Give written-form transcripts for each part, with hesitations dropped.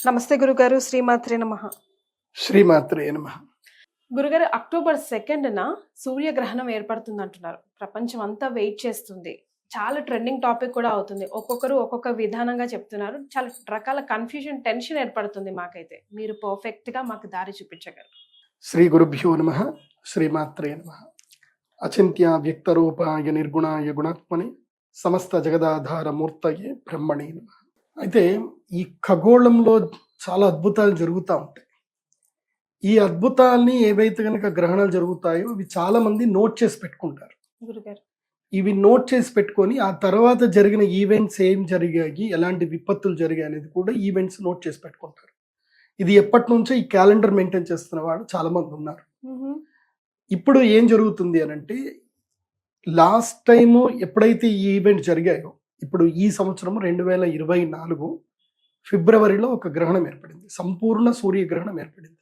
నమస్తే గురుగారు. శ్రీమాత్రే నమః. శ్రీమాత్రే నమః. గురుగారు, అక్టోబర్ 2న సూర్యగ్రహణం ఏర్పడుతుందంటున్నారు. ప్రపంచం అంతా వెయిట్ చేస్తుంది. చాలా ట్రెండింగ్ టాపిక్ కూడా అవుతుంది. ఒక్కొక్కరు ఒక్కొక్క విధానంగా చెప్తున్నారు. చాలా రకాల కన్ఫ్యూజన్, టెన్షన్ ఏర్పడుతుంది మాకైతే. మీరు పర్ఫెక్ట్గా మాకు దారి చూపించగలరు. శ్రీ గురుభ్యో నమః. శ్రీమాత్రే నమః. అచింత్య వ్యక్తరూపాయ నిర్గుణాయ గుణాత్మని సమస్త జగదాధార మూర్తయే బ్రహ్మణే నమః. అయితే ఈ ఖగోళంలో చాలా అద్భుతాలు జరుగుతూ ఉంటాయి. ఈ అద్భుతాల్ని ఏవైతే కనుక గ్రహణాలు జరుగుతాయో ఇవి చాలా మంది నోట్ చేసి పెట్టుకుంటారు. గురుగారు, ఇవి నోట్ చేసి పెట్టుకొని ఆ తర్వాత జరిగిన ఈవెంట్స్ ఏం జరిగాయి, ఎలాంటి విపత్తులు జరిగాయి అనేది కూడా ఈవెంట్స్ నోట్ చేసి పెట్టుకుంటారు. ఇది ఎప్పటి నుంచో ఈ క్యాలెండర్ మెయింటైన్ చేస్తున్న వాళ్ళు చాలా మంది ఉన్నారు. ఇప్పుడు ఏం జరుగుతుంది అని అంటే, లాస్ట్ టైము ఎప్పుడైతే ఈ ఈవెంట్ జరిగాయో, ఇప్పుడు ఈ సంవత్సరం 2024 ఫిబ్రవరిలో ఒక గ్రహణం ఏర్పడింది. సంపూర్ణ సూర్యగ్రహణం ఏర్పడింది.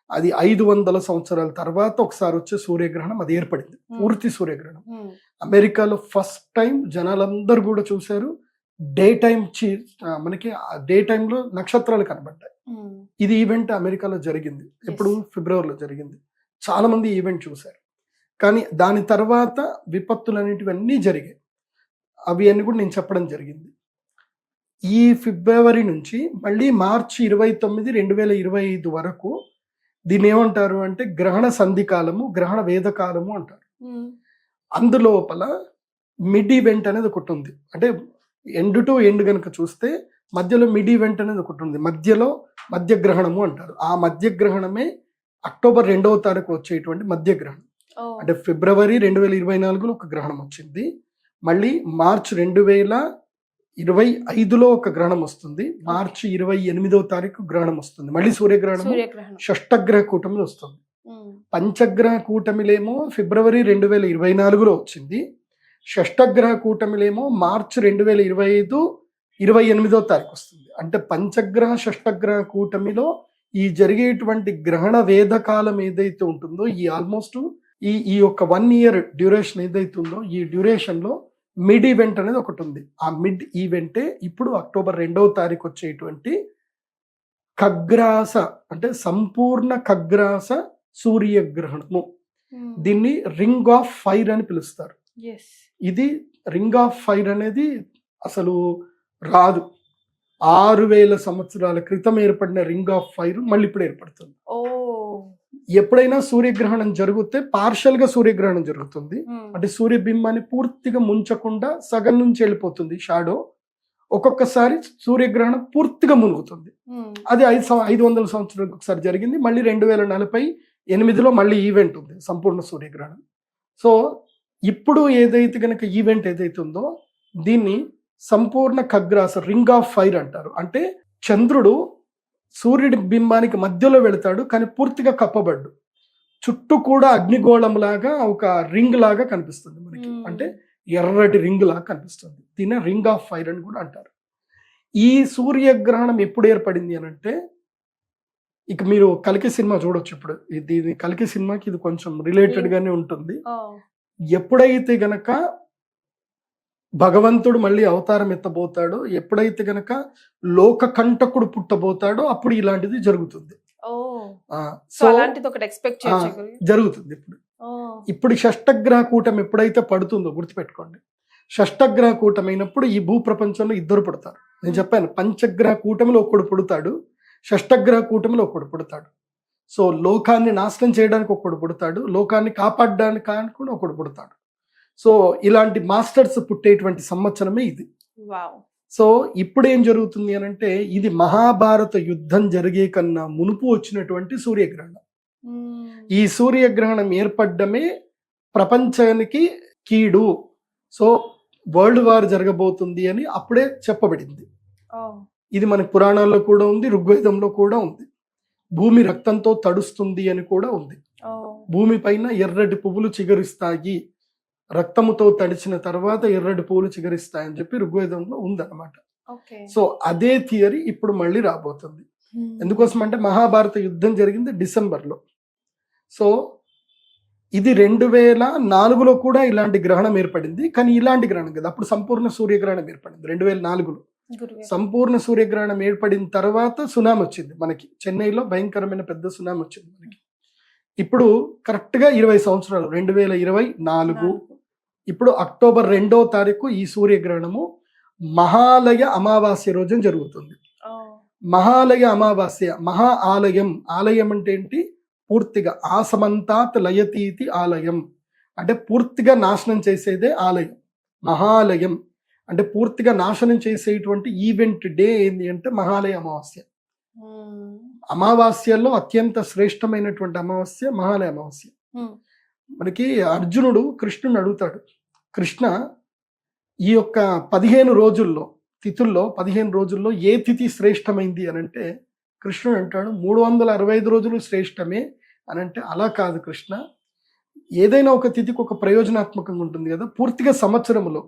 అది 500 సంవత్సరాల తర్వాత ఒకసారి వచ్చే సూర్యగ్రహణం అది ఏర్పడింది. పూర్తి సూర్యగ్రహణం అమెరికాలో ఫస్ట్ టైం జనాలందరూ కూడా చూశారు. డే టైం మనకి డే టైంలో నక్షత్రాలు కనబడ్డాయి. ఇది ఈవెంట్ అమెరికాలో జరిగింది. ఎప్పుడు? ఫిబ్రవరిలో జరిగింది. చాలా మంది ఈవెంట్ చూశారు. కానీ దాని తర్వాత విపత్తులు అనేటివన్నీ జరిగాయి. అవి అన్ని కూడా నేను చెప్పడం జరిగింది. ఈ ఫిబ్రవరి నుంచి మళ్ళీ మార్చి 29, 2025 వరకు దీన్ని ఏమంటారు అంటే గ్రహణ సంధికాలము, గ్రహణ వేదకాలము అంటారు. అందులోపల మిడ్ ఈవెంట్ అనేది ఒకటి ఉంది. అంటే ఎండ్ టు ఎండ్ కనుక చూస్తే మధ్యలో మిడ్ ఈవెంట్ అనేది ఒకటి ఉంది. మధ్యలో మధ్యగ్రహణము అంటారు. ఆ మధ్యగ్రహణమే అక్టోబర్ 2వ తారీఖు వచ్చేటువంటి మధ్యగ్రహణం. అంటే ఫిబ్రవరి 2024లో ఒక గ్రహణం వచ్చింది. మళ్ళీ మార్చ్ 2025లో ఒక గ్రహణం వస్తుంది. మార్చి 28వ తారీఖు గ్రహణం వస్తుంది. మళ్ళీ సూర్యగ్రహణం షష్టగ్రహ కూటమిలో వస్తుంది. పంచగ్రహ కూటమిలేమో ఫిబ్రవరి 2024లో వచ్చింది. షష్టగ్రహ కూటమిలేమో మార్చి 2025 28వ తారీఖు వస్తుంది. అంటే పంచగ్రహ షష్టగ్రహ కూటమిలో ఈ జరిగేటువంటి గ్రహణ వేదకాలం ఏదైతే ఉంటుందో, ఈ ఆల్మోస్ట్ ఈ యొక్క 1 year డ్యూరేషన్ ఏదైతే ఉందో, ఈ డ్యూరేషన్ లో మిడ్ ఈవెంట్ అనేది ఒకటి ఉంది. ఆ మిడ్ ఈవెంటే ఇప్పుడు అక్టోబర్ 2వ తారీఖు వచ్చేటువంటి ఖగ్రాస, అంటే సంపూర్ణ ఖగ్రాస సూర్యగ్రహణము. దీన్ని రింగ్ ఆఫ్ ఫైర్ అని పిలుస్తారు. ఇది రింగ్ ఆఫ్ ఫైర్ అనేది అసలు రాదు. 6000 సంవత్సరాల క్రితం ఏర్పడిన రింగ్ ఆఫ్ ఫైర్ మళ్ళీ ఇప్పుడు ఏర్పడుతుంది. ఎప్పుడైనా సూర్యగ్రహణం జరిగితే పార్షల్ గా సూర్యగ్రహణం జరుగుతుంది. అంటే సూర్యబింబాన్ని పూర్తిగా ముంచకుండా సగం నుంచి వెళ్ళిపోతుంది షాడో. ఒక్కొక్కసారి సూర్యగ్రహణం పూర్తిగా మునుగుతుంది. అది 500 సంవత్సరాలకు ఒకసారి జరిగింది. మళ్ళీ 2048లో మళ్ళీ ఈవెంట్ ఉంది, సంపూర్ణ సూర్యగ్రహణం. సో ఇప్పుడు ఏదైతే గనక ఈవెంట్ ఏదైతే ఉందో దీన్ని సంపూర్ణ ఖగ్రాస రింగ్ ఆఫ్ ఫైర్ అంటారు. అంటే చంద్రుడు సూర్యుడి బింబానికి మధ్యలో వెళతాడు, కానీ పూర్తిగా కప్పబడ్డు. చుట్టూ కూడా అగ్నిగోళం లాగా ఒక రింగ్ లాగా కనిపిస్తుంది మనకి. అంటే ఎర్రటి రింగ్ లాగా కనిపిస్తుంది. దీన్ని రింగ్ ఆఫ్ ఫైర్ అని కూడా అంటారు. ఈ సూర్యగ్రహణం ఎప్పుడు ఏర్పడింది అని అంటే, ఇక మీరు కల్కి సినిమా చూడొచ్చు. ఇప్పుడు ఇది కల్కి సినిమాకి ఇది కొంచెం రిలేటెడ్ గానే ఉంటుంది. ఎప్పుడైతే గనక భగవంతుడు మళ్ళీ అవతారం ఎత్తబోతాడో, ఎప్పుడైతే గనక లోక కంటకుడు పుట్టబోతాడో అప్పుడు ఇలాంటిది జరుగుతుంది. జరుగుతుంది. ఇప్పుడు షష్టగ్రహ కూటమి ఎప్పుడైతే పడుతుందో గుర్తుపెట్టుకోండి. షష్టగ్రహ కూటమి అయినప్పుడు ఈ భూ ప్రపంచంలో ఇద్దరు పుడతారు. నేను చెప్పాను, పంచగ్రహ కూటమిలో ఒకడు పుడతాడు, షష్టగ్రహ కూటమిలో ఒకడు పుడతాడు. సో లోకాన్ని నాశనం చేయడానికి ఒకడు పుడతాడు, లోకాన్ని కాపాడడానికి కూడా ఒకడు పుడతాడు. సో ఇలాంటి మాస్టర్స్ పుట్టేటువంటి సంవత్సరమే ఇది. సో ఇప్పుడు ఏం జరుగుతుంది అని అంటే, ఇది మహాభారత యుద్ధం జరిగే కన్నా మునుపు వచ్చినటువంటి సూర్యగ్రహణం. ఈ సూర్యగ్రహణం ఏర్పడ్డమే ప్రపంచానికి కీడు. సో వరల్డ్ వార్ జరగబోతుంది అని అప్పుడే చెప్పబడింది. ఇది మన పురాణాల్లో కూడా ఉంది, ఋగ్వేదంలో కూడా ఉంది. భూమి రక్తంతో తడుస్తుంది అని కూడా ఉంది. భూమి పైన ఎర్రటి పువ్వులు చిగురిస్తాయి, రక్తముతో తడిచిన తర్వాత ఎర్రటి పువ్వులు చిగురిస్తాయని చెప్పి ఋగ్వేదంలో ఉందన్నమాట. సో అదే థియరీ ఇప్పుడు మళ్ళీ రాబోతుంది. ఎందుకోసం అంటే మహాభారత యుద్ధం జరిగింది డిసెంబర్లో. సో ఇది 2004లో కూడా ఇలాంటి గ్రహణం ఏర్పడింది. కానీ ఇలాంటి గ్రహణం కదా, అప్పుడు సంపూర్ణ సూర్యగ్రహణం ఏర్పడింది 2004లో. సంపూర్ణ సూర్యగ్రహణం ఏర్పడిన తర్వాత సునామీ వచ్చింది మనకి. చెన్నైలో భయంకరమైన పెద్ద సునామీ వచ్చింది మనకి. ఇప్పుడు కరెక్ట్ గా 20 సంవత్సరాలు 2024. ఇప్పుడు అక్టోబర్ 2వ తారీఖు ఈ సూర్యగ్రహణము మహాలయ అమావాస్య రోజున జరుగుతుంది. మహాలయ అమావాస్య, మహా ఆలయం, ఆలయం అంటే ఏంటి? పూర్తిగా ఆసమంతాత్ లయతీతి ఆలయం అంటే పూర్తిగా నాశనం చేసేదే ఆలయం. మహాలయం అంటే పూర్తిగా నాశనం చేసేటువంటి ఈవెంట్ డే ఏంటి అంటే మహాలయ అమావాస్య. అమావాస్యలో అత్యంత శ్రేష్టమైనటువంటి అమావాస్య మహాలయ అమావాస్య. మనకి అర్జునుడు కృష్ణుని అడుగుతాడు, కృష్ణ ఈ యొక్క 15 రోజుల్లో తిథుల్లో 15 రోజుల్లో ఏ తిథి శ్రేష్టమైంది అని అంటే కృష్ణుడు అంటాడు 365 రోజులు శ్రేష్టమే అని అంటే, అలా కాదు కృష్ణ, ఏదైనా ఒక తిథికి ఒక ప్రయోజనాత్మకంగా ఉంటుంది కదా, పూర్తిగా సంవత్సరంలో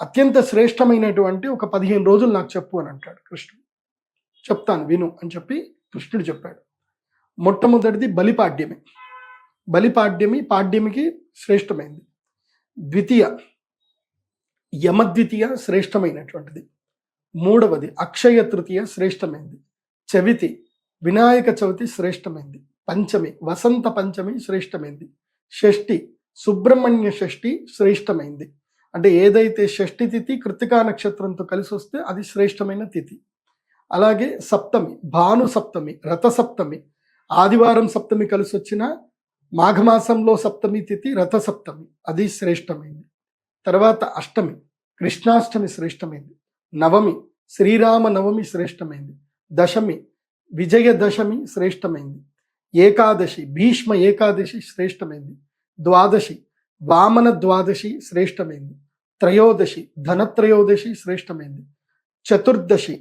అత్యంత శ్రేష్టమైనటువంటి ఒక 15 రోజులు నాకు చెప్పు అని అంటాడు కృష్ణుడు. చెప్తాను విను అని చెప్పి కృష్ణుడు చెప్పాడు. మొట్టమొదటిది బలిపాడ్యమి. బలిపాడ్యమి పాడ్యమికి శ్రేష్టమైంది. ద్వితీయ యమద్వితీయ శ్రేష్టమైనటువంటిది. మూడవది అక్షయ తృతీయ శ్రేష్టమైంది. చవితి వినాయక చవితి శ్రేష్టమైంది. పంచమి వసంత పంచమి శ్రేష్టమైంది. షష్ఠి సుబ్రహ్మణ్య షష్ఠి శ్రేష్టమైంది. అంటే ఏదైతే షష్ఠి తిథి కృత్తికా నక్షత్రంతో కలిసి వస్తే అది శ్రేష్టమైన తిథి. అలాగే సప్తమి భాను సప్తమి, రథ సప్తమి, ఆదివారం సప్తమి కలిసి వచ్చిన మాఘమాసంలో సప్తమి తిథి రథ సప్తమి, అది శ్రేష్టమైంది. తర్వాత అష్టమి కృష్ణాష్టమి శ్రేష్టమైంది. నవమి శ్రీరామ నవమి శ్రేష్టమైంది. దశమి విజయదశమి శ్రేష్టమైంది. ఏకాదశి భీష్మ ఏకాదశి శ్రేష్టమైంది. ద్వాదశి వామన ద్వాదశి శ్రేష్టమైంది. త్రయోదశి ధనత్రయోదశి శ్రేష్టమైంది. చతుర్దశి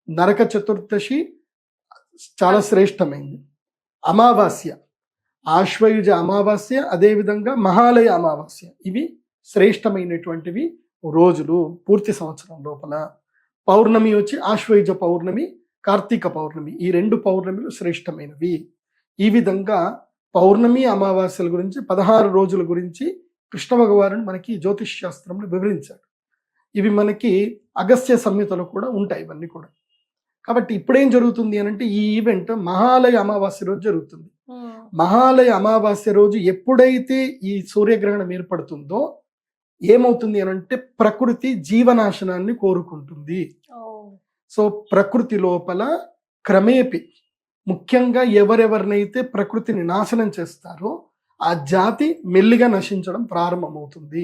నరక చతుర్దశి చాలా శ్రేష్టమైంది. అమావాస్య ఆశ్వయుజ అమావాస్య, అదేవిధంగా మహాలయ అమావాస్య, ఇవి శ్రేష్టమైనటువంటివి రోజులు పూర్తి సంవత్సరం లోపల. పౌర్ణమి వచ్చి ఆశ్వయుజ పౌర్ణమి, కార్తీక పౌర్ణమి, ఈ 2 పౌర్ణమిలు శ్రేష్టమైనవి. ఈ విధంగా పౌర్ణమి అమావాస్యల గురించి 16 రోజుల గురించి కృష్ణ భగవానుడు మనకి జ్యోతిష్ శాస్త్రంలో వివరించాడు. ఇవి మనకి అగస్త్య సంహితలో కూడా ఉంటాయి ఇవన్నీ కూడా. కాబట్టి ఇప్పుడేం జరుగుతుంది అని అంటే ఈ ఈవెంట్ మహాలయ అమావాస్య రోజు జరుగుతుంది. మహాలయ అమావాస్య రోజు ఎప్పుడైతే ఈ సూర్యగ్రహణం ఏర్పడుతుందో ఏమవుతుంది అని అంటే ప్రకృతి జీవనాశనాన్ని కోరుకుంటుంది. సో ప్రకృతి లోపల క్రమేపి ముఖ్యంగా ఎవరెవరినైతే ప్రకృతిని నాశనం చేస్తారో ఆ జాతి మెల్లిగా నశించడం ప్రారంభమవుతుంది.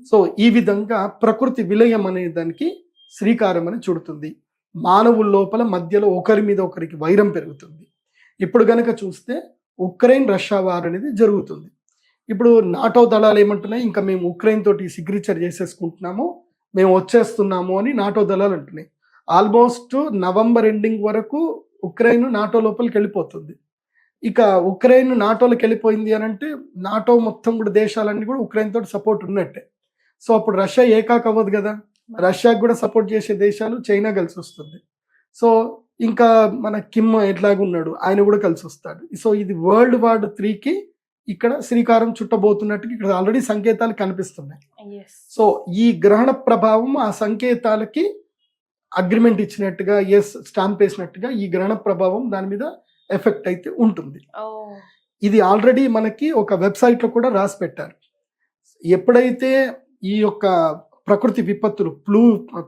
సో ఈ విధంగా ప్రకృతి విలయం అనే దానికి శ్రీకారం అని చుడుతుంది. మానవుల లోపల మధ్యలో ఒకరి మీద ఒకరికి వైరం పెరుగుతుంది. ఇప్పుడు గనక చూస్తే ఉక్రెయిన్ రష్యా వార్ అనేది జరుగుతుంది. ఇప్పుడు నాటో దళాలు ఏమంటున్నాయి, ఇంకా మేము ఉక్రెయిన్ తోటి సిగ్నేచర్ చేసేసుకుంటున్నాము, మేము వచ్చేస్తున్నాము అని నాటో దళాలు అంటున్నాయి. ఆల్మోస్ట్ నవంబర్ ఎండింగ్ వరకు ఉక్రెయిన్ నాటో లోపలికి వెళ్ళిపోతుంది. ఇక ఉక్రెయిన్ నాటోలోకి వెళ్ళిపోయింది అని అంటే నాటో మొత్తం కూడా దేశాలన్నీ కూడా ఉక్రెయిన్ తోటి సపోర్ట్ ఉన్నట్టే. సో అప్పుడు రష్యా ఏకాక అవ్వదు కదా, రష్యాకి కూడా సపోర్ట్ చేసే దేశాలు చైనా కలిసి వస్తుంది. సో ఇంకా మన కిమ్ ఎట్లాగున్నాడు, ఆయన కూడా కలిసి వస్తాడు. సో ఇది వరల్డ్ వార్ 3కి ఇక్కడ శ్రీకారం చుట్టబోతున్నట్టుగా ఇక్కడ ఆల్రెడీ సంకేతాలు కనిపిస్తున్నాయి. సో ఈ గ్రహణ ప్రభావం ఆ సంకేతాలకి అగ్రిమెంట్ ఇచ్చినట్టుగా, స్టాంప్ వేసినట్టుగా ఈ గ్రహణ ప్రభావం దాని మీద ఎఫెక్ట్ అయితే ఉంటుంది. ఇది ఆల్రెడీ మనకి ఒక వెబ్సైట్లో కూడా రాసి పెట్టారు. ఎప్పుడైతే ఈ యొక్క ప్రకృతి విపత్తులు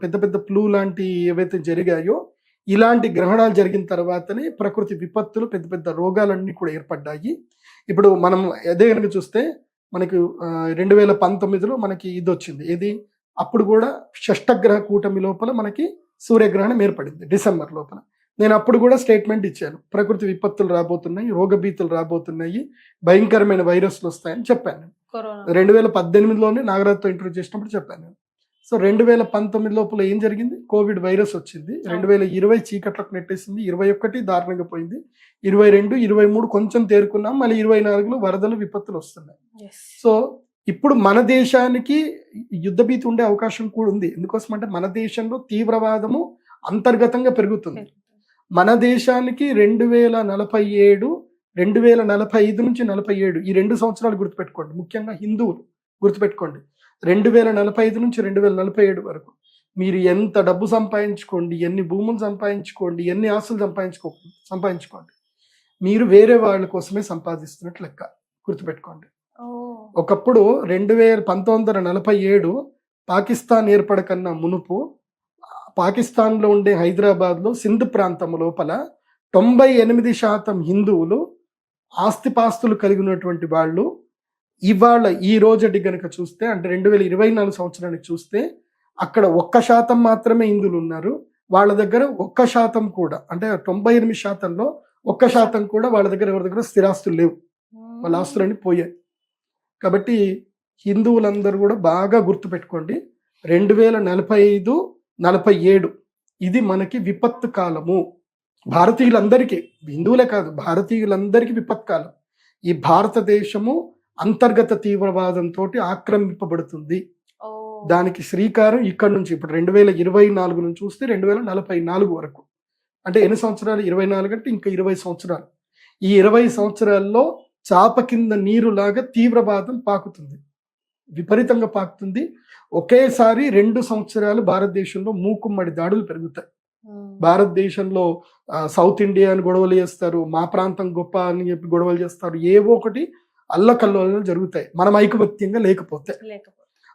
పెద్ద పెద్ద ఫ్లూ లాంటి ఏవైతే జరిగాయో ఇలాంటి గ్రహణాలు జరిగిన తర్వాతనే ప్రకృతి విపత్తులు పెద్ద పెద్ద రోగాలన్నీ కూడా ఏర్పడ్డాయి. ఇప్పుడు మనం అదే కనుక చూస్తే మనకి 2019లో మనకి ఇది వచ్చింది. ఇది అప్పుడు కూడా షష్టగ్రహ కూటమి లోపల మనకి సూర్యగ్రహణం ఏర్పడింది డిసెంబర్ లోపల. నేను అప్పుడు కూడా స్టేట్మెంట్ ఇచ్చాను, ప్రకృతి విపత్తులు రాబోతున్నాయి, రోగభీతులు రాబోతున్నాయి, భయంకరమైన వైరస్లు వస్తాయని చెప్పాను. 2018లోనే నాగరాజ్తో ఇంటర్వ్యూ చేసినప్పుడు చెప్పాను. సో 2019 లోపల ఏం జరిగింది, కోవిడ్ వైరస్ వచ్చింది. 2020 చీకట్లకు నెట్టేసింది, 21 దారుణంగా పోయింది, 22, 23 కొంచెం తేరుకున్నాం, మళ్ళీ 24లో వరదలు విపత్తులు వస్తున్నాయి. సో ఇప్పుడు మన దేశానికి యుద్ధ భీతి ఉండే అవకాశం కూడా ఉంది. ఎందుకోసం అంటే మన దేశంలో తీవ్రవాదము అంతర్గతంగా పెరుగుతుంది. మన దేశానికి 2047, 2045 నుంచి 47 ఈ 2 సంవత్సరాలు గుర్తుపెట్టుకోండి. ముఖ్యంగా హిందువులు గుర్తుపెట్టుకోండి, 2045 నుంచి 2047 వరకు మీరు ఎంత డబ్బు సంపాదించుకోండి, ఎన్ని భూములు సంపాదించుకోండి, ఎన్ని ఆస్తులు సంపాదించుకోండి, మీరు వేరే వాళ్ళ కోసమే సంపాదిస్తున్నట్టు లెక్క. గుర్తుపెట్టుకోండి. ఒకప్పుడు 1947 పాకిస్తాన్ ఏర్పడకన్నా మునుపు పాకిస్తాన్లో ఉండే హైదరాబాద్లో సింధ్ ప్రాంతం లోపల 98% హిందువులు ఆస్తిపాస్తులు కలిగినటువంటి వాళ్ళు. ఇవాళ ఈ రోజటి గనక చూస్తే, అంటే 2024 సంవత్సరానికి చూస్తే, అక్కడ 1% మాత్రమే హిందువులు ఉన్నారు. వాళ్ళ దగ్గర 1% కూడా, అంటే 98%లో 1% కూడా వాళ్ళ దగ్గర ఎవరి దగ్గర స్థిరాస్తులు లేవు. వాళ్ళ ఆస్తులన్నీ పోయాయి. కాబట్టి హిందువులందరూ కూడా బాగా గుర్తుపెట్టుకోండి, 2045-47 ఇది మనకి విపత్తు కాలము. భారతీయులందరికీ, హిందువులే కాదు, భారతీయులందరికీ విపత్తు కాలం. ఈ భారతదేశము అంతర్గత తీవ్రవాదంతో ఆక్రమింపబడుతుంది. దానికి శ్రీకారం ఇక్కడ నుంచి, ఇప్పుడు 2024 నుంచి చూస్తే 2044 వరకు, అంటే ఎన్ని సంవత్సరాలు? 24 అంటే ఇంకా 20 సంవత్సరాలు. ఈ 20 సంవత్సరాల్లో చాప కింద నీరులాగా తీవ్రవాదం పాకుతుంది, విపరీతంగా పాకుతుంది. ఒకేసారి 2 సంవత్సరాలు భారతదేశంలో మూకుమ్మడి దాడులు పెరుగుతాయి. భారతదేశంలో సౌత్ ఇండియా అని గొడవలు చేస్తారు, మా ప్రాంతం గొప్ప అని చెప్పి గొడవలు చేస్తారు, ఏవో ఒకటి అల్లకల్లోలు జరుగుతాయి. మనం ఐకమత్యంగా లేకపోతే.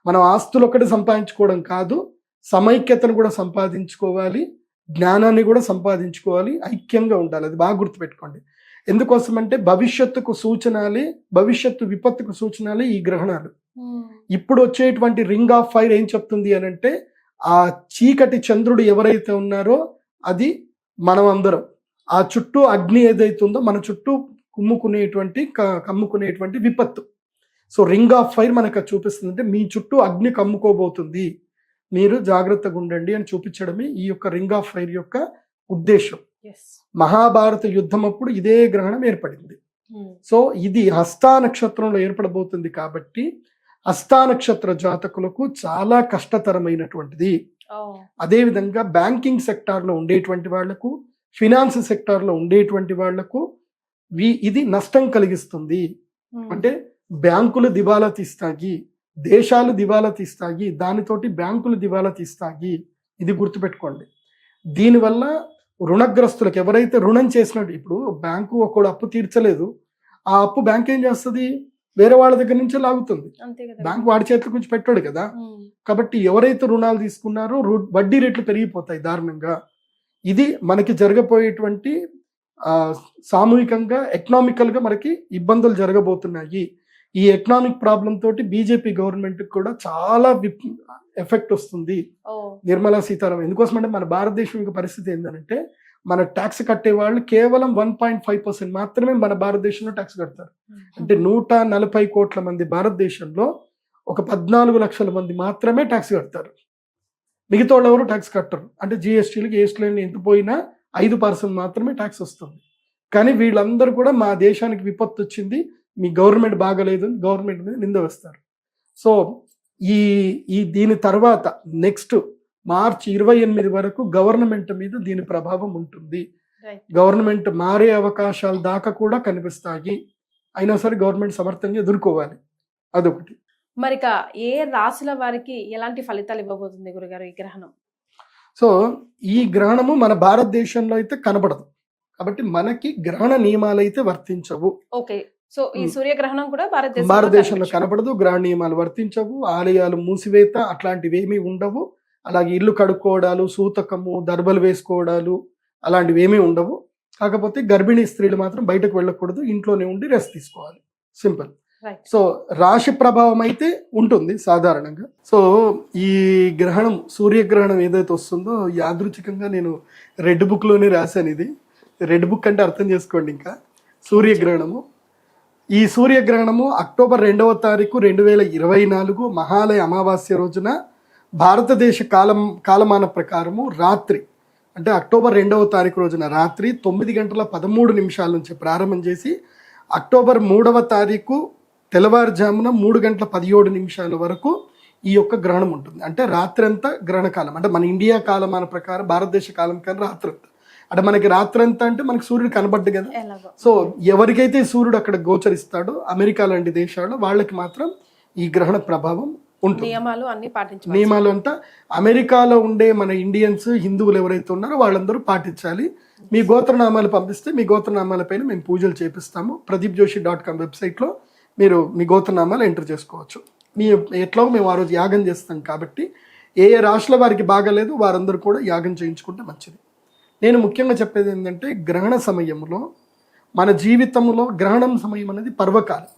మనం ఆస్తులు ఒకటి సంపాదించుకోవడం కాదు, సమైక్యతను కూడా సంపాదించుకోవాలి, జ్ఞానాన్ని కూడా సంపాదించుకోవాలి, ఐక్యంగా ఉండాలి. అది బాగా గుర్తుపెట్టుకోండి. ఎందుకోసం అంటే భవిష్యత్తుకు సూచనలే, భవిష్యత్తు విపత్తుకు సూచనలే ఈ గ్రహణాలు. ఇప్పుడు వచ్చేటువంటి రింగ్ ఆఫ్ ఫైర్ ఏం చెప్తుంది అని అంటే, ఆ చీకటి చంద్రుడు ఎవరైతే ఉన్నారో అది మనం అందరం. ఆ చుట్టూ అగ్ని ఏదైతుందో మన చుట్టూ కమ్ముకునేటువంటి విపత్తు. సో రింగ్ ఆఫ్ ఫైర్ మనకు చూపిస్తుంది, అంటే మీ చుట్టూ అగ్ని కమ్ముకోబోతుంది, మీరు జాగ్రత్తగా ఉండండి అని చూపించడమే ఈ యొక్క రింగ్ ఆఫ్ ఫైర్ యొక్క ఉద్దేశం. మహాభారత యుద్ధం అప్పుడు ఇదే గ్రహణం ఏర్పడింది. సో ఇది హస్తా నక్షత్రంలో ఏర్పడబోతుంది కాబట్టి హస్తా నక్షత్ర జాతకులకు చాలా కష్టతరమైనటువంటిది. అదేవిధంగా బ్యాంకింగ్ సెక్టార్లో ఉండేటువంటి వాళ్లకు, ఫినాన్స్ సెక్టార్లో ఉండేటువంటి వాళ్లకు ఇది నష్టం కలిగిస్తుంది. అంటే బ్యాంకులు దివాలా తీస్తాయి, దేశాలు దివాలా తీస్తాయి, దానితోటి బ్యాంకులు దివాలా తీస్తాయి. ఇది గుర్తుపెట్టుకోండి. దీనివల్ల రుణగ్రస్తులకు, ఎవరైతే రుణం చేసినట్టు, ఇప్పుడు బ్యాంకు ఒకడు అప్పు తీర్చలేదు, ఆ అప్పు బ్యాంక్ ఏం చేస్తుంది? వేరే వాళ్ళ దగ్గర నుంచే లాగుతుంది. బ్యాంకు వాడి చేతిలో కొంచెం పెట్టాడు కదా. కాబట్టి ఎవరైతే రుణాలు తీసుకున్నారో వడ్డీ రేట్లు పెరిగిపోతాయి దారుణంగా. ఇది మనకి జరగబోయేటువంటి సామూహికంగా ఎకనామికల్ గా మనకి ఇబ్బందులు జరగబోతున్నాయి. ఈ ఎకనామిక్ ప్రాబ్లం తోటి బీజేపీ గవర్నమెంట్ కూడా చాలా ఎఫెక్ట్ వస్తుంది. నిర్మలా సీతారామన్ ఎందుకోసం అంటే, మన భారతదేశం యొక్క పరిస్థితి ఏంటంటే, మన ట్యాక్స్ కట్టే వాళ్ళు కేవలం 1.5% మాత్రమే మన భారతదేశంలో ట్యాక్స్ కడతారు. అంటే 140 కోట్ల మంది భారతదేశంలో ఒక 14 లక్షల మంది మాత్రమే ట్యాక్స్ కడతారు. మిగతా వాళ్ళు ఎవరు ట్యాక్స్ కట్టరు. అంటే జిఎస్టీలకి ఏస్టీలకి ఎంత పోయినా 5% మాత్రమే ట్యాక్స్ వస్తుంది. కానీ వీళ్ళందరూ కూడా మా దేశానికి విపత్తు వచ్చింది, మీ గవర్నమెంట్ బాగలేదు, గవర్నమెంట్ మీద నింద వేస్తారు. సో దీని తర్వాత నెక్స్ట్ మార్చి 28 వరకు గవర్నమెంట్ మీద దీని ప్రభావం ఉంటుంది. గవర్నమెంట్ మారే అవకాశాలు దాకా కూడా కనిపిస్తాయి. అయినా సరే గవర్నమెంట్ సమర్థంగా ఎదుర్కోవాలి. అదొకటి. మరి ఏ రాశుల వారికి ఎలాంటి ఫలితాలు ఇవ్వబోతుంది గురుగారు ఈ గ్రహణం? సో ఈ గ్రహణము మన భారతదేశంలో అయితే కనబడదు, కాబట్టి మనకి గ్రహణ నియమాలు అయితే వర్తించవు. ఓకే. సో ఈ సూర్యగ్రహణం కూడా భారతదేశంలో కనబడదు, గ్రహణ నియమాలు వర్తించవు, ఆలయాలు మూసివేత అట్లాంటివి ఏమీ ఉండవు. అలాగే ఇల్లు కడుక్కోవడాలు, సూతకము, దర్బలు వేసుకోవడాలు అలాంటివి ఏమీ ఉండవు. కాకపోతే గర్భిణీ స్త్రీలు మాత్రం బయటకు వెళ్ళకూడదు, ఇంట్లోనే ఉండి రెస్ట్ తీసుకోవాలి. సింపుల్. సో రాశి ప్రభావం అయితే ఉంటుంది సాధారణంగా. సో ఈ గ్రహణం, సూర్యగ్రహణం ఏదైతే వస్తుందో యాదృచ్ఛికంగా నేను రెడ్ బుక్ లోనే రాశాను. ఇది రెడ్ బుక్ అంటే అర్థం చేసుకోండి. ఇంకా సూర్యగ్రహణము, ఈ సూర్యగ్రహణము అక్టోబర్ 2వ తారీఖు 2024 మహాలయ అమావాస్య రోజున భారతదేశ కాలమాన ప్రకారము రాత్రి, అంటే అక్టోబర్ 2వ తారీఖు రోజున రాత్రి 9:13 నుంచి ప్రారంభం చేసి అక్టోబర్ 3వ తారీఖు తెల్లవారుజామున 3:17 వరకు ఈ యొక్క గ్రహణం ఉంటుంది. అంటే రాత్రి అంతా గ్రహణకాలం. అంటే మన ఇండియా కాలమాన ప్రకారం, భారతదేశ కాలం కానీ రాత్రి అంతా. అంటే మనకి రాత్రి అంతా అంటే మనకి సూర్యుడు కనబడ్డు కదా. సో ఎవరికైతే సూర్యుడు అక్కడ గోచరిస్తాడో, అమెరికా లాంటి దేశాల్లో వాళ్ళకి మాత్రం ఈ గ్రహణ ప్రభావం ఉంటుంది. నియమాలు అన్ని పాటించాలి. నియమాలు అంతా అమెరికాలో ఉండే మన ఇండియన్స్ హిందువులు ఎవరైతే ఉన్నారో వాళ్ళందరూ పాటించాలి. మీ గోత్రనామాలు పంపిస్తే మీ గోత్రనామాల పైన మేము పూజలు చేపిస్తాము. pradeepjoshi.com వెబ్సైట్లో మీరు మీ గోత్రనామాలు ఎంటర్ చేసుకోవచ్చు. మీ ఎట్లా మేము ఆ రోజు యాగం చేస్తాం కాబట్టి ఏ రాశుల వారికి బాగాలేదు వారందరూ కూడా యాగం చేయించుకుంటే మంచిది. నేను ముఖ్యంగా చెప్పేది ఏంటంటే గ్రహణ సమయంలో మన జీవితంలో గ్రహణం సమయం అనేది పర్వకాలం.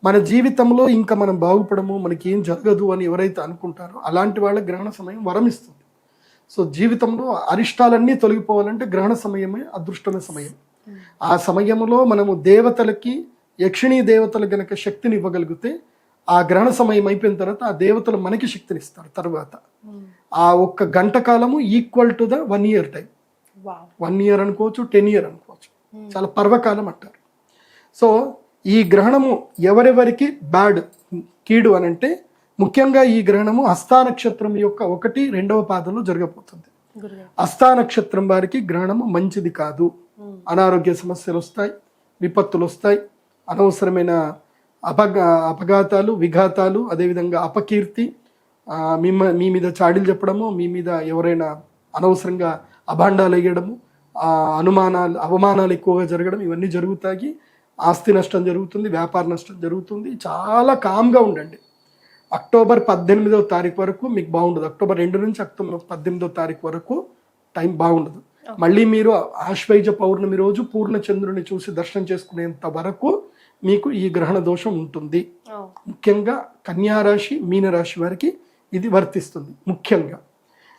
మన జీవితంలో ఇంకా మనం బాగుపడము మనకి ఏం జరగదు అని ఎవరైతే అనుకుంటారో అలాంటి వాళ్ళ గ్రహణ సమయం వరం ఇస్తుంది. సో జీవితంలో అరిష్టాలన్నీ తొలగిపోవాలంటే గ్రహణ సమయమే అదృష్టమైన సమయం. ఆ సమయంలో మనము దేవతలకి యక్షిణీ దేవతలు గనక శక్తిని ఇవ్వగలిగితే ఆ గ్రహణ సమయం అయిపోయిన తర్వాత ఆ దేవతలు మనకి శక్తిని ఇస్తారు. తర్వాత ఆ ఒక్క గంట కాలము equal to the 1 year time. 1 year అనుకోవచ్చు, 10 years అనుకోవచ్చు. చాలా పర్వకాలం అంటారు. సో ఈ గ్రహణము ఎవరెవరికి బ్యాడ్ కీడు అని అంటే ముఖ్యంగా ఈ గ్రహణము హస్తా నక్షత్రం యొక్క 1, 2వ పాదంలో జరగబోతుంది. హస్తా నక్షత్రం వారికి గ్రహణము మంచిది కాదు. అనారోగ్య సమస్యలు వస్తాయి, విపత్తులు వస్తాయి, అనవసరమైన అపఘాతాలు, విఘాతాలు, అదేవిధంగా అపకీర్తి, మీ మీద చాడీలు చెప్పడము, మీ మీద ఎవరైనా అనవసరంగా అభాండాలు వేయడము, అవమానాలు ఎక్కువగా జరగడం, ఇవన్నీ జరుగుతాయి. ఆస్తి నష్టం జరుగుతుంది, వ్యాపార నష్టం జరుగుతుంది. చాలా కామ్గా ఉండండి. అక్టోబర్ 18వ తారీఖు వరకు మీకు బాగుండదు. అక్టోబర్ 2 నుంచి అక్టోబర్ 18వ తారీఖు వరకు టైం బాగుండదు. మళ్ళీ మీరు ఆశ్వయుజ పౌర్ణమి రోజు పూర్ణ చంద్రుని చూసి దర్శనం చేసుకునేంత వరకు మీకు ఈ గ్రహణ దోషం ఉంటుంది. ముఖ్యంగా కన్యారాశి, మీనరాశి వారికి ఇది వర్తిస్తుంది ముఖ్యంగా.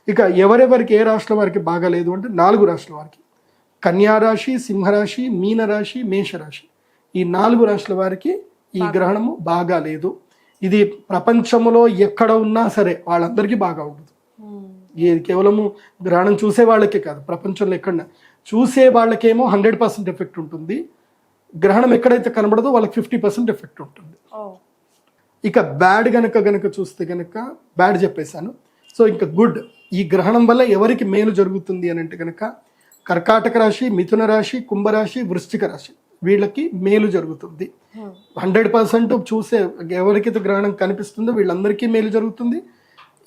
ఇక ఎవరెవరికి ఏ రాశుల వారికి బాగాలేదు అంటే 4 రాశుల వారికి, కన్యారాశి, సింహరాశి, మీనరాశి, మేషరాశి, ఈ 4 రాశుల వారికి ఈ గ్రహణము బాగా లేదు. ఇది ప్రపంచంలో ఎక్కడ ఉన్నా సరే వాళ్ళందరికీ బాగా ఉండదు. ఇది కేవలము గ్రహణం చూసే వాళ్ళకే కాదు, ప్రపంచంలో ఎక్కడ చూసే వాళ్ళకేమో 100% ఎఫెక్ట్ ఉంటుంది. గ్రహణం ఎక్కడైతే కనబడదో వాళ్ళకి 50% ఎఫెక్ట్ ఉంటుంది. ఇక బ్యాడ్ గనక చూస్తే గనక బ్యాడ్ చెప్పేశాను. సో ఇంకా గుడ్, ఈ గ్రహణం వల్ల ఎవరికి మేలు జరుగుతుంది అని అంటే కనుక కర్కాటక రాశి, మిథున రాశి, కుంభరాశి, వృశ్చిక రాశి వీళ్ళకి మేలు జరుగుతుంది. 100% చూసే ఎవరికైతే గ్రహణం కనిపిస్తుందో వీళ్ళందరికీ మేలు జరుగుతుంది.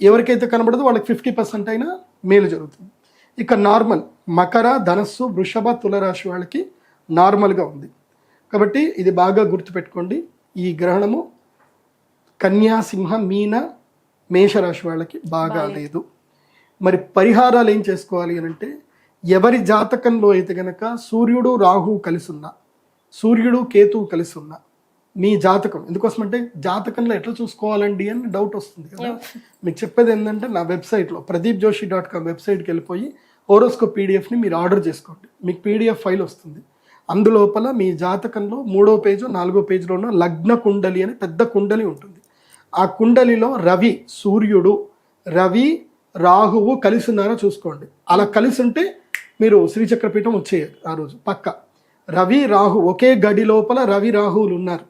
ఎవరికైతే కనబడదో వాళ్ళకి 50% అయినా మేలు జరుగుతుంది. ఇక నార్మల్ మకర, ధనస్సు, వృషభ, తులరాశి వాళ్ళకి నార్మల్గా ఉంది. కాబట్టి ఇది బాగా గుర్తుపెట్టుకోండి. ఈ గ్రహణము కన్యా, సింహ, మీన, మేషరాశి వాళ్ళకి బాగా లేదు. మరి పరిహారాలు ఏం చేసుకోవాలి అని అంటే ఎవరి జాతకంలో అయితే గనక సూర్యుడు, రాహువు కలిసి ఉన్నా, సూర్యుడు, కేతువు కలిసి ఉన్నా మీ జాతకం, ఎందుకోసమంటే జాతకంలో ఎట్లా చూసుకోవాలండి అని డౌట్ వస్తుంది కదా. మీకు చెప్పేది ఏంటంటే నా వెబ్సైట్లో pradeepjoshi.com వెబ్సైట్కి వెళ్ళిపోయి హోరోస్కోప్ పీడిఎఫ్ని మీరు ఆర్డర్ చేసుకోండి. మీకు పీడిఎఫ్ ఫైల్ వస్తుంది. అందులోపల మీ జాతకంలో 3వ పేజు 4వ పేజీలో ఉన్న లగ్న కుండలి అని పెద్ద కుండలి ఉంటుంది. ఆ కుండలిలో రవి, సూర్యుడు, రవి, రాహువు కలిసి ఉన్నారో చూసుకోండి. అలా కలిసి ఉంటే మీరు శ్రీచక్రపీఠం వచ్చేయాలి ఆ రోజు పక్క. రవి, రాహు ఒకే గడి లోపల రవి, రాహువులు ఉన్నారు,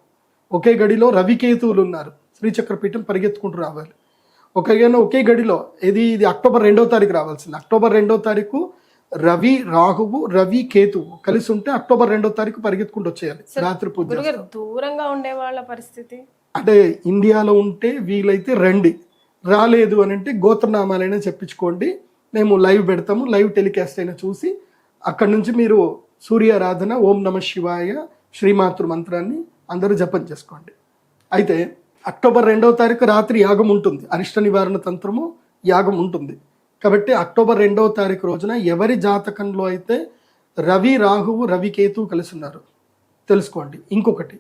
ఒకే గడిలో రవికేతువులు ఉన్నారు, శ్రీచక్రపీఠం పరిగెత్తుకుంటూ రావాలి. ఒకే గడిలో ఇది అక్టోబర్ 2వ తారీఖు రావాల్సింది. అక్టోబర్ 2వ తారీఖు రవి, రాహువు, రవి, కేతువు కలిసి ఉంటే అక్టోబర్ 2వ తారీఖు పరిగెత్తుకుంటూ వచ్చేయాలి. రాత్రి పూజ. దూరంగా ఉండే వాళ్ళ పరిస్థితి అంటే ఇండియాలో ఉంటే వీలైతే రండి, రాలేదు అని అంటే గోత్రనామాలైనా చెప్పించుకోండి. మేము లైవ్ పెడతాము, లైవ్ టెలికాస్ట్ అయినా చూసి అక్కడి నుంచి మీరు సూర్యారాధన, ఓం నమ శివాయ, శ్రీమాతృ మంత్రాన్ని అందరూ జపం చేసుకోండి. అయితే అక్టోబర్ 2వ తారీఖు రాత్రి యాగం ఉంటుంది, అరిష్ట నివారణ తంత్రము యాగం ఉంటుంది. కాబట్టి అక్టోబర్ 2వ తారీఖు రోజున ఎవరి జాతకంలో అయితే రవి, రాహువు, రవి, కేతువు కలిసి ఉన్నారు తెలుసుకోండి. ఇంకొకటి,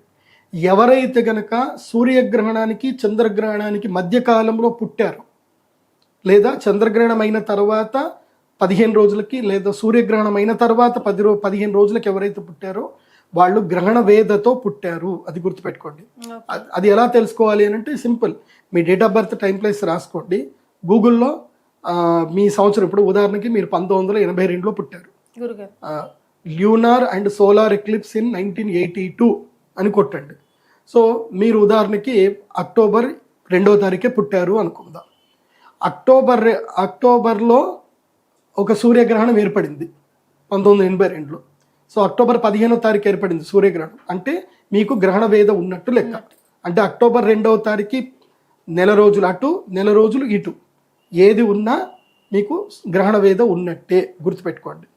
ఎవరైతే గనక సూర్యగ్రహణానికి చంద్రగ్రహణానికి మధ్యకాలంలో పుట్టారో, లేదా చంద్రగ్రహణం అయిన తర్వాత 15 రోజులకి, లేదా సూర్యగ్రహణం అయిన తర్వాత 15 రోజులకి ఎవరైతే పుట్టారో వాళ్ళు గ్రహణ వేదతో పుట్టారు. అది గుర్తుపెట్టుకోండి. అది ఎలా తెలుసుకోవాలి అని అంటే simple, me date of birth, time, place రాసుకోండి. గూగుల్లో మీ సంవత్సరం, ఇప్పుడు ఉదాహరణకి మీరు 1982లో పుట్టారు, lunar and solar eclipse in 1982 అని కొట్టండి. సో మీరు ఉదాహరణకి అక్టోబర్ 2వ తారీఖే పుట్టారు అనుకుందాం. అక్టోబర్లో ఒక సూర్యగ్రహణం ఏర్పడింది 1982లో. సో అక్టోబర్ 15వ తారీఖు ఏర్పడింది సూర్యగ్రహణం, అంటే మీకు గ్రహణ వేద ఉన్నట్టు లెక్క. అంటే అక్టోబర్ 2వ తారీఖు నెల రోజులు అటు నెల రోజులు ఇటు ఏది ఉన్నా మీకు గ్రహణ వేద ఉన్నట్టే గుర్తుపెట్టుకోండి.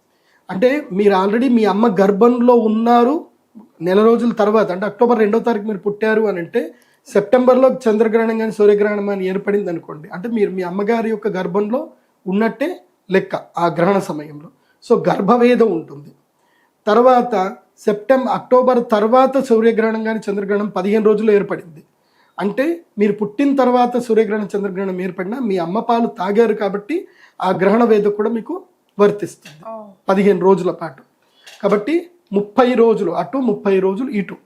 అంటే మీరు ఆల్రెడీ మీ అమ్మ గర్భంలో ఉన్నారు నెల రోజుల తర్వాత, అంటే అక్టోబర్ 2వ తారీఖు మీరు పుట్టారు అని అంటే సెప్టెంబర్లో చంద్రగ్రహణం కానీ సూర్యగ్రహణం అని ఏర్పడింది అనుకోండి, అంటే మీరు మీ అమ్మగారి యొక్క గర్భంలో ఉన్నట్టే లెక్క ఆ గ్రహణ సమయంలో. సో గర్భవేదం ఉంటుంది. తర్వాత అక్టోబర్ తర్వాత సూర్యగ్రహణం కానీ చంద్రగ్రహణం 15 రోజులు ఏర్పడింది. అంటే మీరు పుట్టిన తర్వాత సూర్యగ్రహణం చంద్రగ్రహణం ఏర్పడినా మీ అమ్మ పాలు తాగారు కాబట్టి ఆ గ్రహణ వేద కూడా మీకు వర్తిస్తుంది 15 రోజుల పాటు. కాబట్టి 30 రోజులు అటు 30 రోజులు ఇటు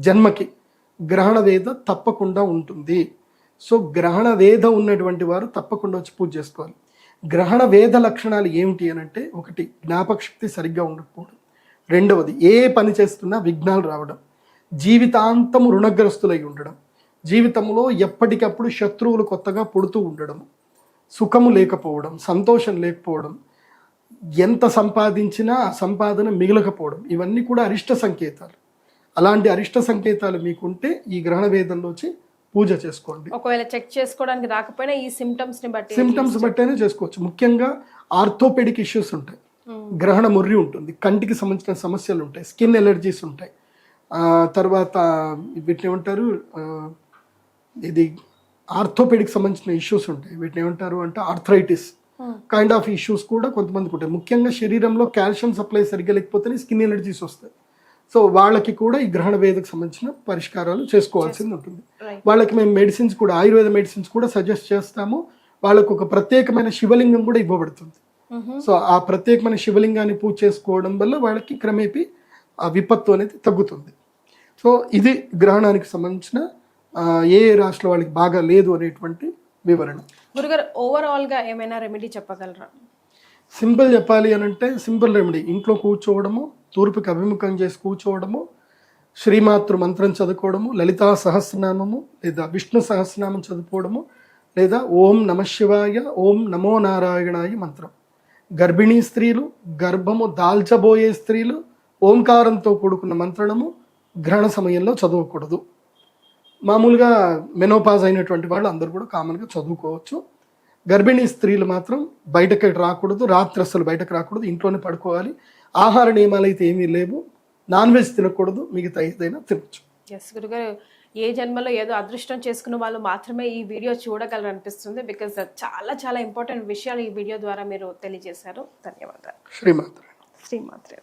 జన్మకి గ్రహణ వేద తప్పకుండా ఉంటుంది. సో గ్రహణ వేద ఉన్నటువంటి వారు తప్పకుండా వచ్చి పూజ చేసుకోవాలి. గ్రహణ వేద లక్షణాలు ఏమిటి అని అంటే, ఒకటి జ్ఞాపక శక్తి సరిగ్గా ఉండకపోవడం, రెండవది ఏ పని చేస్తున్నా విఘ్నాలు రావడం, జీవితాంతము రుణగ్రస్తులై ఉండడం, జీవితంలో ఎప్పటికప్పుడు శత్రువులు కొత్తగా పుడుతూ ఉండడం, సుఖము లేకపోవడం, సంతోషం లేకపోవడం, ఎంత సంపాదించినా ఆ సంపాదన మిగలకపోవడం, ఇవన్నీ కూడా అరిష్ట సంకేతాలు. అలాంటి అరిష్ట సంకేతాలు మీకుంటే ఈ గ్రహణ వేదంలో వచ్చి పూజ చేసుకోండి. ఒకవేళ చెక్ చేసుకోవడానికి రాకపోయినా ఈ సిమ్టమ్స్ బట్టైనా చేసుకోవచ్చు. ముఖ్యంగా ఆర్థోపెడిక్ ఇష్యూస్ ఉంటాయి, గ్రహణ ముర్రి ఉంటుంది, కంటికి సంబంధించిన సమస్యలు ఉంటాయి, స్కిన్ ఎలర్జీస్ ఉంటాయి, తర్వాత వీటిని ఏమంటారు, ఇది ఆర్థోపెడిక్ సంబంధించిన ఇష్యూస్ ఉంటాయి, వీటిని ఏమంటారు అంటే ఆర్థరైటిస్ కైండ్ ఆఫ్ ఇష్యూస్ కూడా కొంతమందికి ఉంటాయి. ముఖ్యంగా శరీరంలో కాల్షియం సప్లై సరిగ్గా లేకపోతేనే స్కిన్ ఎలర్జీస్ వస్తాయి. సో వాళ్ళకి కూడా ఈ గ్రహణ వేదకు సంబంధించిన పరిష్కారాలు చేసుకోవాల్సింది ఉంటుంది. వాళ్ళకి మేము మెడిసిన్స్ కూడా, ఆయుర్వేద మెడిసిన్స్ కూడా సజెస్ట్ చేస్తాము. వాళ్ళకు ఒక ప్రత్యేకమైన శివలింగం కూడా ఇవ్వబడుతుంది. సో ఆ ప్రత్యేకమైన శివలింగాన్ని పూజ చేసుకోవడం వల్ల వాళ్ళకి క్రమేపీ ఆ విపత్తు అనేది తగ్గుతుంది. సో ఇది గ్రహణానికి సంబంధించిన ఏ రాశిలో వాళ్ళకి బాగా లేదు అనేటువంటి వివరణ. గురుగారు ఓవరాల్ గా ఏమైనా రెమెడీ చెప్పగలరా? సింపుల్ చెప్పాలి అని అంటే సింపుల్ రెమెడీ, ఇంట్లో కూర్చోవడము, తూర్పుకి అభిముఖం చేసి కూర్చోవడము, శ్రీమాతృ మంత్రం చదువుకోవడము, లలితా సహస్రనామము లేదా విష్ణు సహస్రనామం చదువుకోవడము, లేదా ఓం నమశివాయ ఓం నమో నారాయణాయ మంత్రం. గర్భిణీ స్త్రీలు, గర్భము దాల్చబోయే స్త్రీలు ఓంకారంతో కూడుకున్న మంత్రణము గ్రహణ సమయంలో చదవకూడదు. మామూలుగా మెనోపాజ్ అయినటువంటి వాళ్ళు అందరూ కూడా కామన్గా చదువుకోవచ్చు. గర్భిణీ స్త్రీలు మాత్రం బయటకి రాకూడదు, రాత్రి అసలు బయటకు రాకూడదు, ఇంట్లోనే పడుకోవాలి. ఆహార నియమాలు అయితే ఏమీ లేవు, నాన్ వెజ్ తినకూడదు, మిగతా ఏదైనా తినచ్చు. ఎస్ గురుగారు, ఏ జన్మలో ఏదో అదృష్టం చేసుకున్న వాళ్ళు మాత్రమే ఈ వీడియో చూడగలరు అనిపిస్తుంది. బికాస్ చాలా చాలా ఇంపార్టెంట్ విషయాలు ఈ వీడియో ద్వారా మీరు తెలియజేశారు. ధన్యవాదాలు. శ్రీమాత్రే.